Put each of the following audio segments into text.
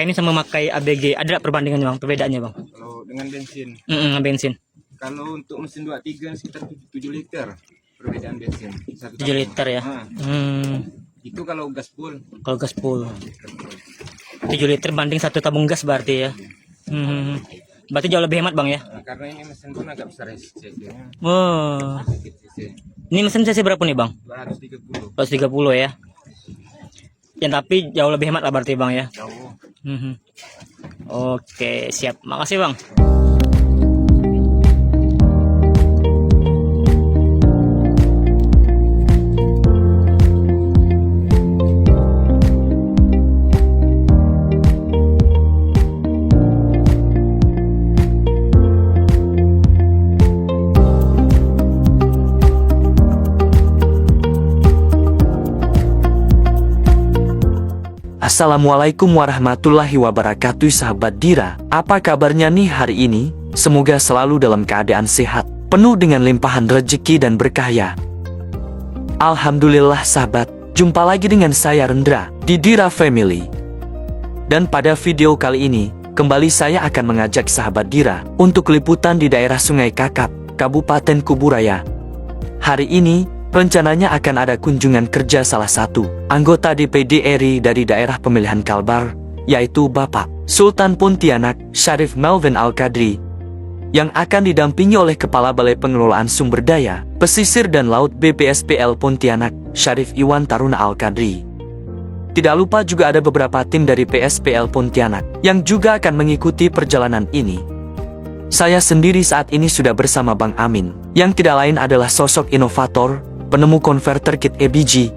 memakai ini sama memakai ABG, ada nggak perbandingannya bang, perbedaannya bang? Kalau dengan bensin, Bensin kalau untuk mesin 23 sekitar 7 liter perbedaan bensin. 7 liter ya. Itu kalau gas full. Kalau gas full 7 liter banding 1 tabung gas berarti ya. Berarti jauh lebih hemat bang ya. Nah, karena ini mesin pun agak besar cc-nya. Oh, Sedikit cc. ini mesin cc berapa nih bang? 230. 130 ya. Ya tapi jauh lebih hemat lah berarti bang ya. Jauh. Oke siap, makasih bang. Assalamualaikum warahmatullahi wabarakatuh sahabat Dira. Apa kabarnya nih hari ini? Semoga selalu dalam keadaan sehat, penuh dengan limpahan rezeki dan berkah ya. Alhamdulillah sahabat, jumpa lagi dengan saya Rendra di Dira Family. Dan pada video kali ini, kembali saya akan mengajak sahabat Dira untuk liputan di daerah Sungai Kakap, Kabupaten Kuburaya. Hari ini, rencananya akan ada kunjungan kerja salah satu anggota DPD RI dari daerah pemilihan Kalbar, yaitu Bapak Sultan Pontianak Syarif Melvin Al-Qadri, yang akan didampingi oleh Kepala Balai Pengelolaan Sumber Daya, Pesisir dan Laut BPSPL Pontianak, Syarif Iwan Taruna Al-Qadri. Tidak lupa juga ada beberapa tim dari PSPL Pontianak yang juga akan mengikuti perjalanan ini. Saya sendiri saat ini sudah bersama Bang Amin, yang tidak lain adalah sosok inovator, penemu konverter kit EBG.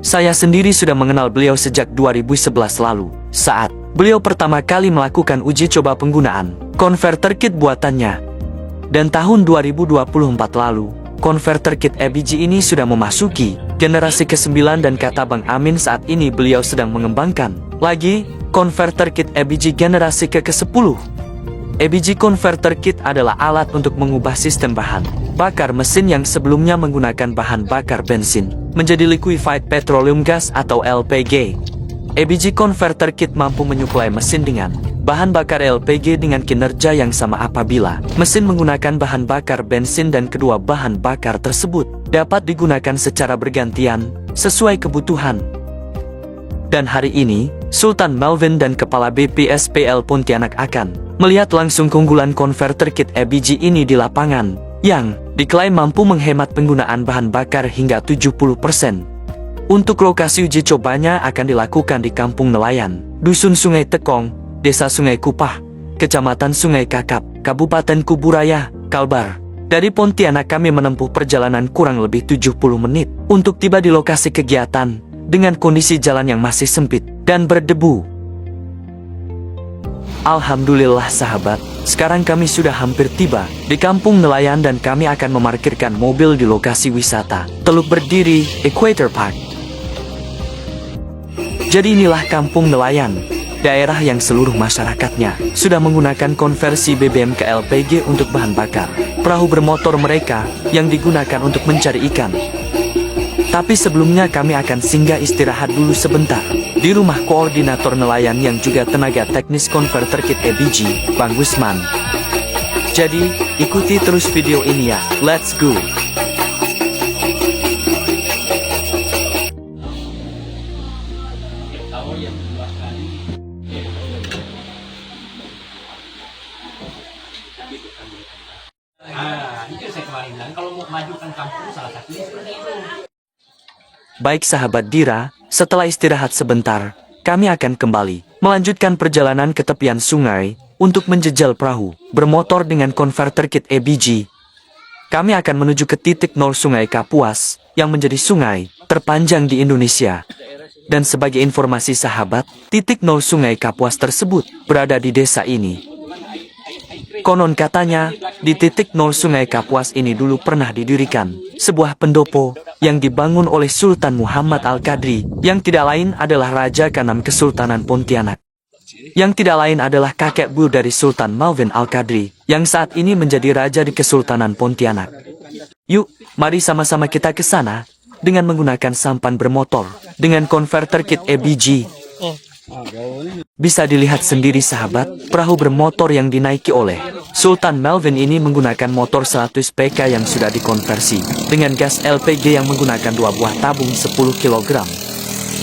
Saya sendiri sudah mengenal beliau sejak 2011 lalu, saat beliau pertama kali melakukan uji coba penggunaan konverter kit buatannya. Dan tahun 2024 lalu, konverter kit EBG ini sudah memasuki generasi ke-9 dan kata Bang Amin saat ini beliau sedang mengembangkan lagi konverter kit EBG generasi ke-10. EBG Converter Kit adalah alat untuk mengubah sistem bahan bakar mesin yang sebelumnya menggunakan bahan bakar bensin menjadi liquefied petroleum gas atau LPG. EBG Converter Kit mampu menyuplai mesin dengan bahan bakar LPG dengan kinerja yang sama apabila mesin menggunakan bahan bakar bensin dan kedua bahan bakar tersebut dapat digunakan secara bergantian sesuai kebutuhan. Dan hari ini, Sultan Melvin dan Kepala BPSPL Pontianak akan melihat langsung keunggulan konverter kit EBG ini di lapangan, yang diklaim mampu menghemat penggunaan bahan bakar hingga 70%. Untuk lokasi uji cobanya akan dilakukan di Kampung Nelayan, Dusun Sungai Tekong, Desa Sungai Kupah, Kecamatan Sungai Kakap, Kabupaten Kuburaya, Kalbar. Dari Pontianak kami menempuh perjalanan kurang lebih 70 menit untuk tiba di lokasi kegiatan dengan kondisi jalan yang masih sempit dan berdebu. Alhamdulillah sahabat, sekarang kami sudah hampir tiba di Kampung Nelayan dan kami akan memarkirkan mobil di lokasi wisata Teluk Berdiri, Equator Park. Jadi inilah Kampung Nelayan, daerah yang seluruh masyarakatnya sudah menggunakan konversi BBM ke LPG untuk bahan bakar perahu bermotor mereka yang digunakan untuk mencari ikan. Tapi sebelumnya kami akan singgah istirahat dulu sebentar di rumah koordinator nelayan yang juga tenaga teknis konverter kit EBG, Bang Gusman. Jadi, ikuti terus video ini ya. Let's go! Itu saya kemarin bilang kalau mau majukan kampung salah satunya seperti itu. Baik sahabat Dira, setelah istirahat sebentar, kami akan kembali melanjutkan perjalanan ke tepian sungai untuk menjejal perahu bermotor dengan konverter kit EBG. Kami akan menuju ke titik nol Sungai Kapuas yang menjadi sungai terpanjang di Indonesia. Dan sebagai informasi sahabat, titik nol Sungai Kapuas tersebut berada di desa ini. Konon katanya, di titik nol Sungai Kapuas ini dulu pernah didirikan sebuah pendopo yang dibangun oleh Sultan Muhammad Al-Qadri, yang tidak lain adalah Raja ke-6 Kesultanan Pontianak. Yang tidak lain adalah kakek buyut dari Sultan Melvin Al-Qadri, yang saat ini menjadi Raja di Kesultanan Pontianak. Yuk, mari sama-sama kita ke sana dengan menggunakan sampan bermotor dengan konverter kit EBG. Bisa dilihat sendiri sahabat, perahu bermotor yang dinaiki oleh Sultan Melvin ini menggunakan motor 100 PK yang sudah dikonversi dengan gas LPG yang menggunakan 2 buah tabung 10 kg.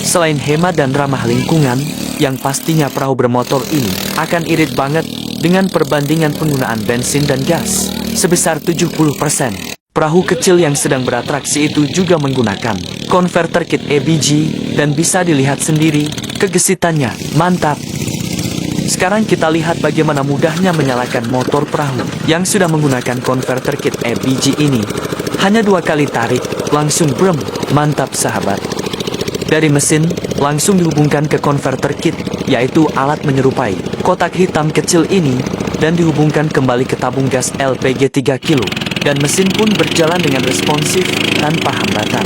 Selain hemat dan ramah lingkungan, yang pastinya perahu bermotor ini akan irit banget dengan perbandingan penggunaan bensin dan gas sebesar 70%. Perahu kecil yang sedang beratraksi itu juga menggunakan konverter kit ABG dan bisa dilihat sendiri kegesitannya mantap. Sekarang kita lihat bagaimana mudahnya menyalakan motor perahu yang sudah menggunakan konverter kit ABG ini. Hanya 2 kali tarik, langsung brem, mantap sahabat. Dari mesin, langsung dihubungkan ke konverter kit, yaitu alat menyerupai kotak hitam kecil ini, dan dihubungkan kembali ke tabung gas LPG 3 kg, dan mesin pun berjalan dengan responsif tanpa hambatan.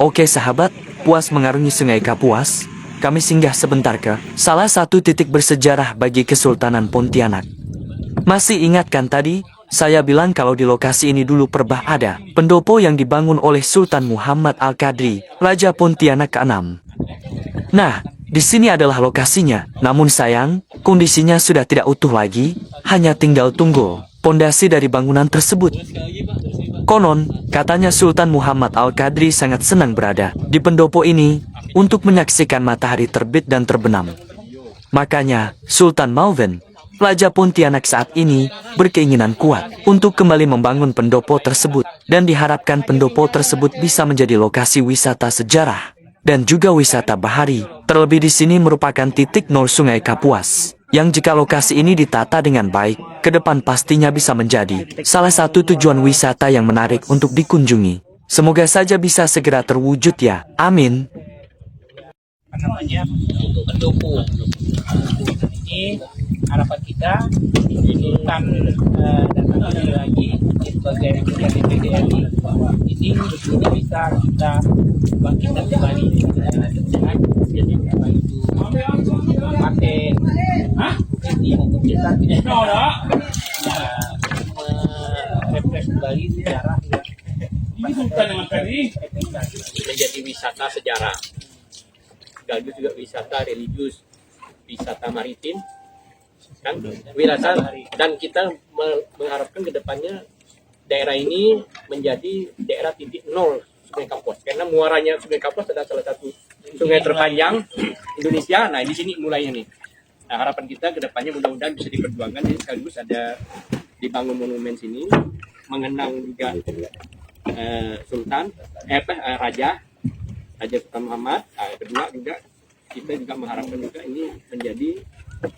Oke sahabat, puas mengarungi Sungai Kapuas, kami singgah sebentar ke salah satu titik bersejarah bagi Kesultanan Pontianak. Masih ingat kan tadi, saya bilang kalau di lokasi ini dulu pernah ada pendopo yang dibangun oleh Sultan Muhammad Al-Qadri, Raja Pontianak ke-6. Nah, di sini adalah lokasinya, namun sayang, kondisinya sudah tidak utuh lagi, hanya tinggal tunggul pondasi dari bangunan tersebut. Konon, katanya Sultan Muhammad Al-Qadri sangat senang berada di pendopo ini untuk menyaksikan matahari terbit dan terbenam. Makanya, Sultan Melvin, Raja Pontianak saat ini, berkeinginan kuat untuk kembali membangun pendopo tersebut, dan diharapkan pendopo tersebut bisa menjadi lokasi wisata sejarah dan juga wisata bahari. Terlebih di sini merupakan titik nol Sungai Kapuas, yang jika lokasi ini ditata dengan baik, ke depan pastinya bisa menjadi salah satu tujuan wisata yang menarik untuk dikunjungi. Semoga saja bisa segera terwujud ya, amin. Namanya untuk pendopo. Ini harapan kita Sultan datang lagi sebagai DPD RI ini betul bisa kita bangkitkan kembali dengan jadi itu pakai bukti maupun kita tidak refresh kembali sejarah menjadi wisata sejarah, sekaligus juga wisata religius, wisata maritim, kan wisata, dan kita mengharapkan ke depannya daerah ini menjadi daerah titik nol Sungai Kapuas, karena muaranya Sungai Kapuas adalah salah satu sungai terpanjang Indonesia. Nah di sini mulainya nih. Nah, harapan kita ke depannya mudah-mudahan bisa diperjuangkan, jadi sekaligus ada dibangun monumen sini mengenang juga Raja Sultan Muhammad. Nah, kedua juga kita juga mengharapkan juga ini menjadi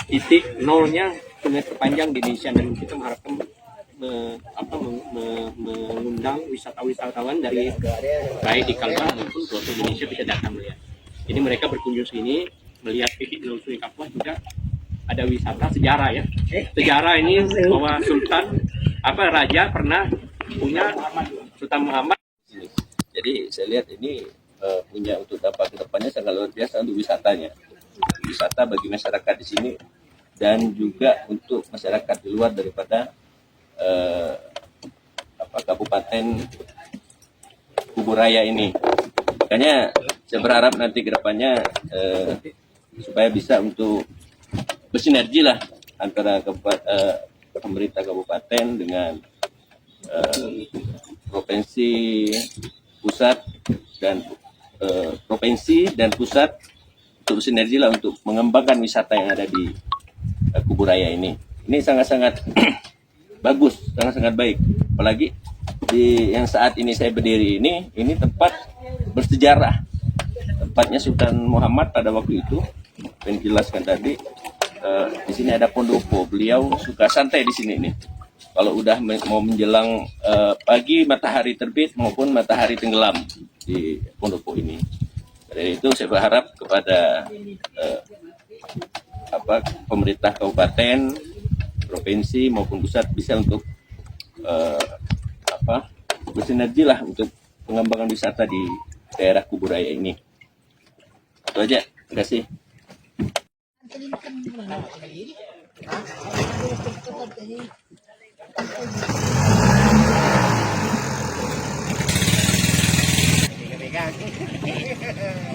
titik nolnya sungai terpanjang di Indonesia, dan kita mengharapkan mengundang wisatawan dari baik di Kalbar maupun keluar Indonesia bisa datang melihat. Jadi mereka berkunjung sini melihat titik nol Sungai Kapuas, juga ada wisata sejarah ya. Sejarah ini bahwa Raja pernah punya Sultan Muhammad. Jadi saya lihat ini punya untuk dampak ke depannya sangat luar biasa untuk wisatanya. Wisata bagi masyarakat di sini dan juga untuk masyarakat di luar daripada Kabupaten Kuburaya ini. Makanya saya berharap nanti ke depannya supaya bisa untuk bersinergi lah antara pemerintah kabupaten dengan provinsi pusat dan provinsi dan pusat untuk bersinergi lah untuk mengembangkan wisata yang ada di Kuburaya ini. Ini sangat-sangat bagus, sangat-sangat baik. Apalagi di yang saat ini saya berdiri ini tempat bersejarah. Tempatnya Sultan Muhammad pada waktu itu, yang dijelaskan tadi. Di sini ada pendopo. Beliau suka santai di sini nih. Kalau udah mau menjelang pagi matahari terbit maupun matahari tenggelam di pendopo ini. Dari itu saya berharap kepada pemerintah kabupaten, provinsi maupun pusat bisa untuk bersinergi lah untuk pengembangan wisata di daerah Kuburaya ini. Itu aja. Terima kasih.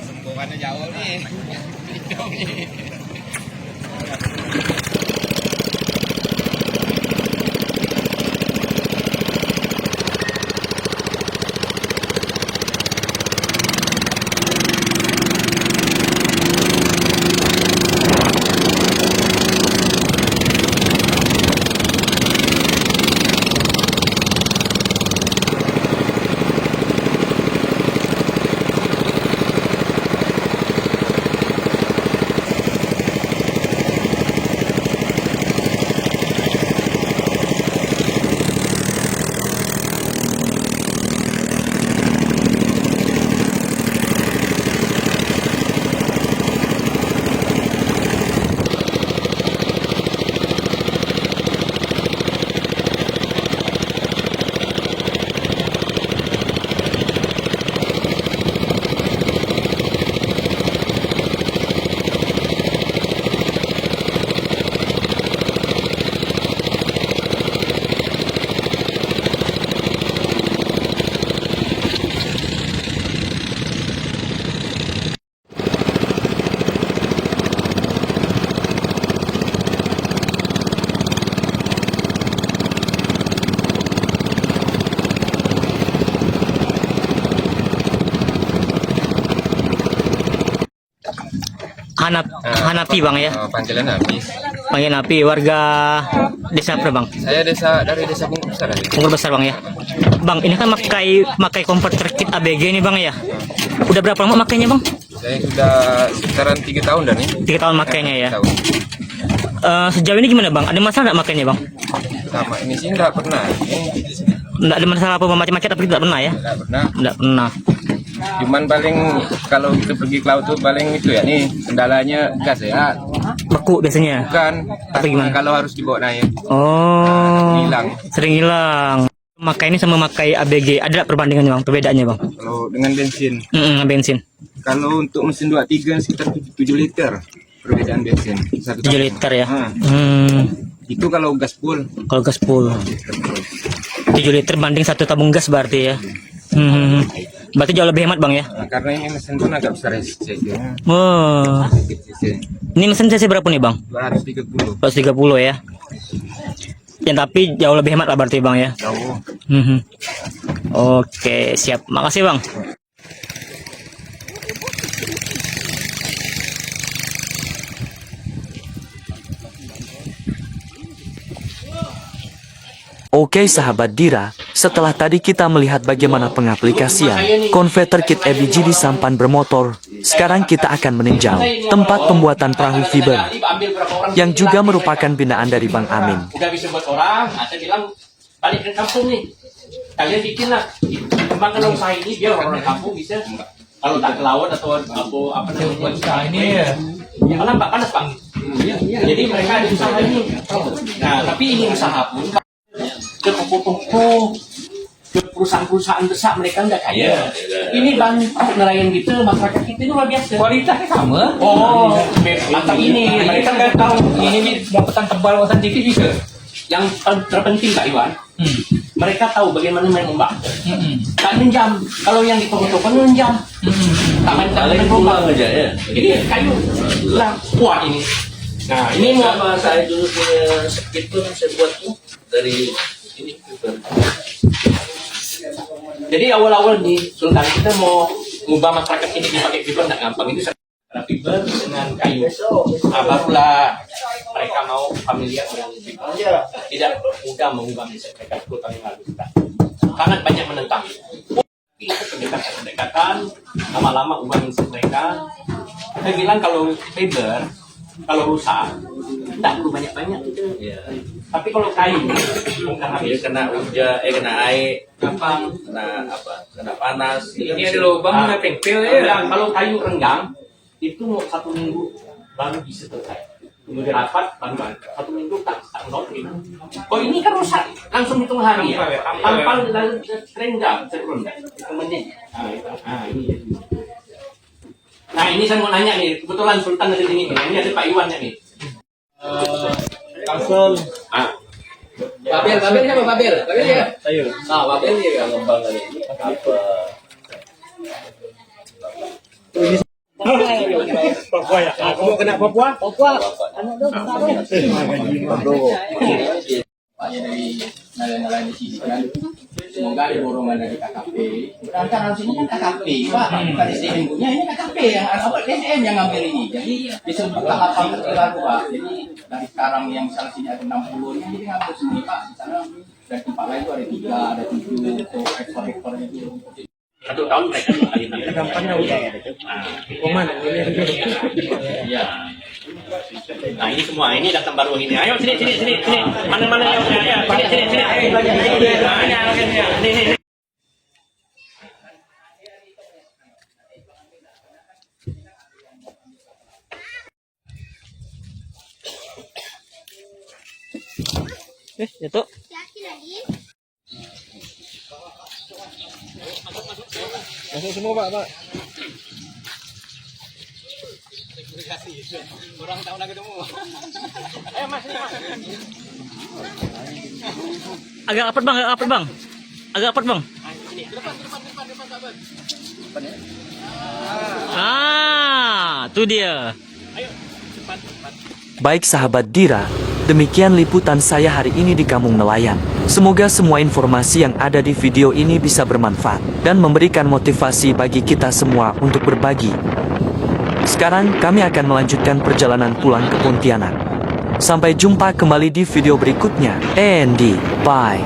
Sembuhannya jauh nih. Hanapi bang ya, Panggilan habis. panggil Hanapi, warga desa apa bang? Saya dari desa Bungkur Besar. Bungkur Besar bang ya. Bang, ini kan makai konverter kit ABG ini bang ya. Udah berapa lama makainya bang? Saya sudah sekitaran 3 tahun dan ini. 3 tahun makainya ya. Tahun. Sejauh ini gimana bang? Ada masalah nggak makainya bang? Sama ini sih nggak pernah. Nggak ada masalah apa macam-macam tapi tidak pernah ya? Nggak pernah. Nggak pernah. Cuman paling kalau kita pergi ke laut tuh paling itu ya nih kendalanya gas ya. Beku biasanya. Bukan. Atau gimana? Kalau harus dibawa naik. Oh. Hilang. Sering hilang. Makai ini sama makai ABG ada nggak perbandingannya bang? Perbedaannya bang? Kalau dengan bensin. Bensin. Kalau untuk mesin 23 sekitar 7 liter perbedaan bensin. 7 liter ya. Itu kalau gas full. Kalau gas full 7 liter banding 1 tabung gas berarti ya. Berarti jauh lebih hemat bang ya. Nah, karena ini mesin pun agak besar cc-nya. Oh. Ini mesin cc berapa nih bang? 230. 230 ya. Ya tapi jauh lebih hemat lah berarti bang ya. Jauh. Oke siap. Makasih bang. Oke sahabat Dira, setelah tadi kita melihat bagaimana pengaplikasian konverter kit ABG di sampan bermotor, sekarang kita akan meninjau tempat pembuatan perahu fiber yang juga merupakan binaan dari Bang Amin. Udah bisa buat orang, saya bilang balik ke kampung nih. Kalian bikin lah, kembangkan usaha ini biar orang kampung bisa. Kalau tak ke laut atau apa namanya buat usaha ini ya. Karena panas pak. Jadi mereka ada usaha ini. Nah tapi ini usaha pun ke toko-toko, ke perusahaan-perusahaan besar mereka nggak kaya. Ini bantu nelayan gitu, masyarakat kita ini luar biasa. Kualitasnya sama. Oh, mantap ini. Mereka nggak tahu Ini dapatan tebal wasan dikit bisa. yang terpenting Pak Iwan, Mereka tahu bagaimana main ombak. Tak menjam. Kalau yang di toko-toko menjam. Tak main ombak. aja ya. Ini kayu lah kuat ini. Nah, ini mau Sama saya dulu punya speedboat yang saya buat tuh dari ini fiber. jadi awal-awal di Sultan kita mau mengubah masyarakat ini dipakai fiber tidak gampang. Itu karena fiber dengan kayu. Nah, barulah mereka mau familiar dengan fiber. Tidak mudah mengubah mindset mereka 10 tahun yang lalu. Sangat banyak menentang. Pendekatan, lama-lama ubah mindset mereka. Saya bilang kalau fiber, kalau rusak, tidak perlu banyak-banyak. Ya. Tapi kalau kayu, bukan Dia habis. kena hujan, kena air, Gampang. kena apa? Kena panas. Ini ada lubang, ada pengpil ya. Kalau kayu renggang, itu mau 1 minggu baru bisa selesai. Kemudian rapat, baru 1 minggu tak not gitu. Oh ini kan rusak, langsung hitung hari ya. Tanpa lalu renggang, serendang. Itu menit. Nah ini. Nah ini saya mau nanya nih, kebetulan Sultan ada di sini. Ini ada Pak Iwan nih. Langsung. Ah. Babel siapa Babel? Babel ya? Ayo. Ah, Babel ya. Pengembangan ini apa? Papua ya. Aku mau kena Papua. Banyak dari nelayan-nelayan di sini kan, semoga ada dorongan dari KKP. Sedangkan harus ini kan KKP, Pak, bukan SDM punya, ini KKP yang apa SDM yang ngambil ini. Jadi bisa buka lapangan kerja baru, Pak. Jadi dari sekarang yang misalnya sini ada 60, ini jadi ngambil sendiri, Pak. Di sana dari tempat lain itu ada 3, ada 7, ekspor-ekspornya itu. 1 tahun mereka mengalihkan. Gampangnya udah. Koman. Iya. Nah ini semua, ini datang baru ini. Ayo sini. Mana yang ya. Sini. Ayo belajar. Ini. Jatuh. Masuk semua, Pak. Agak apet bang. Agak apet bang. Tuh dia. Baik sahabat Dira, demikian liputan saya hari ini di Kampung Nelayan. Semoga semua informasi yang ada di video ini bisa bermanfaat dan memberikan motivasi bagi kita semua untuk berbagi. Sekarang kami akan melanjutkan perjalanan pulang ke Pontianak. Sampai jumpa kembali di video berikutnya. Andy, bye.